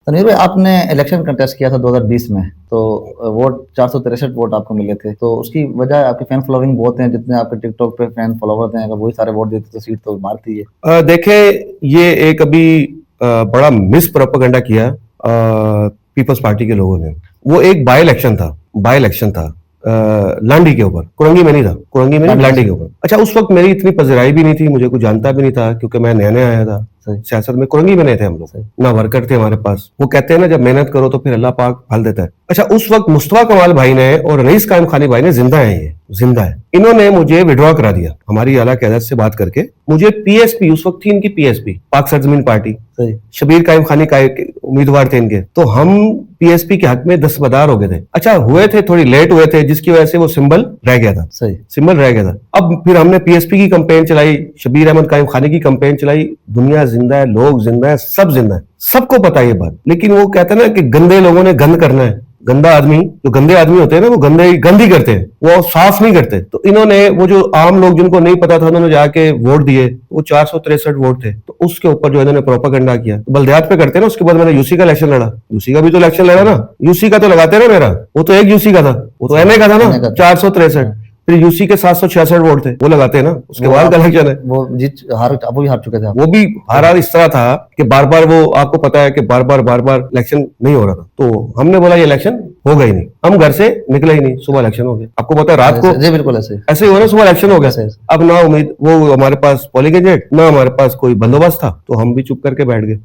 तनवीर भाई, आपने election contest किया था 2020 में, तो वोट 463 वोट आपको मिले थे। तो उसकी वजह आपकी फैन फॉलोइंग बहुत है, जितने आपके टिकटॉक पे फैन फॉलोवर्स हैं, अगर वही सारे वोट देते तो सीट तो मारती है। देखें, ये एक अभी बड़ा मिस प्रोपेगेंडा किया पीपल्स पार्टी के लोगों ने। वो एक बाय इलेक्शन था लांडी के ऊपर। कुरंगी में नहीं था, कुरंगी में नहीं, लांडी के ऊपर। अच्छा, उस वक्त मेरी इतनी पजराई भी नहीं थी, मुझे कुछ जानता भी नहीं था, क्योंकि मैं नया नया आया था सियासत में। कुरंगी में नहीं थे हम लोग, ना वर्कर थे हमारे पास। वो कहते हैं ना, जब मेहनत करो तो फिर अल्लाह पाक फल देता है। अच्छा, उस वक्त मुस्तफा कमाल भाई ने और रईस कायम खानी भाई ने, जिंदा है ये, जिंदा है, इन्होंने मुझे विड्रॉ करा दिया हमारी आला क़यादत से बात करके। मुझे पीएसपी, उस वक्त थी इनकी पीएसपी, पाक सरजमीन पार्टी, शबीर कायम खानी का उम्मीदवार थे इनके। तो हम पीएसपी के हक में दस्तबरदार हो गए थे। अच्छा, हुए थे, थोड़ी लेट हुए थे, जिसकी वजह से वो सिंबल रह गया था। सही, सिंबल रह गया था। अब फिर हमने पीएसपी की कंपेन चलाई, शबीर अहमद कायम खानी की कंपेन चलाई। दुनिया जिंदा है, लोग जिंदा है, सब जिंदा है, सबको पता है ये बात। लेकिन वो कहते हैं ना कि गंदे लोगों ने गंद करना है। गंदा आदमी, जो गंदे आदमी होते हैं ना, वो गंद ही करते हैं, वो साफ नहीं करते। तो इन्होंने, वो जो आम लोग जिनको नहीं पता था, उन्होंने जाके वोट दिए। वो 463 वोट थे। तो उसके ऊपर जो इन्होंने प्रोपेगेंडा किया, तो बल्दियात पे करते ना। उसके बाद मैंने यूसी का इलेक्शन लड़ा। यूसी का भी तो इलेक्शन लड़ा ना, यूसी का तो लगाते ना मेरा। वो तो एक यूसी का था, वो तो एमए का था ना। 463, फिर यूसी के 766 वोट थे, वो लगाते हैं ना। उसके बाद का इलेक्शन है, वो जीत हार, वो भी हार चुके थे। वो भी हारा इस तरह था कि बार बार, वो आपको पता है कि बार बार इलेक्शन नहीं हो रहा था। तो हमने बोला ये इलेक्शन होगा ही नहीं, हम घर से निकले ही नहीं। सुबह इलेक्शन हो गया, आपको पता है, रात को। जी बिल्कुल ऐसे ही हो रहा, सुबह इलेक्शन हो गया। अब ना उम्मीद, वो हमारे पास पोलिंग एजेंट, ना हमारे पास कोई बंदोबस्त था, तो हम भी चुप करके बैठ गए।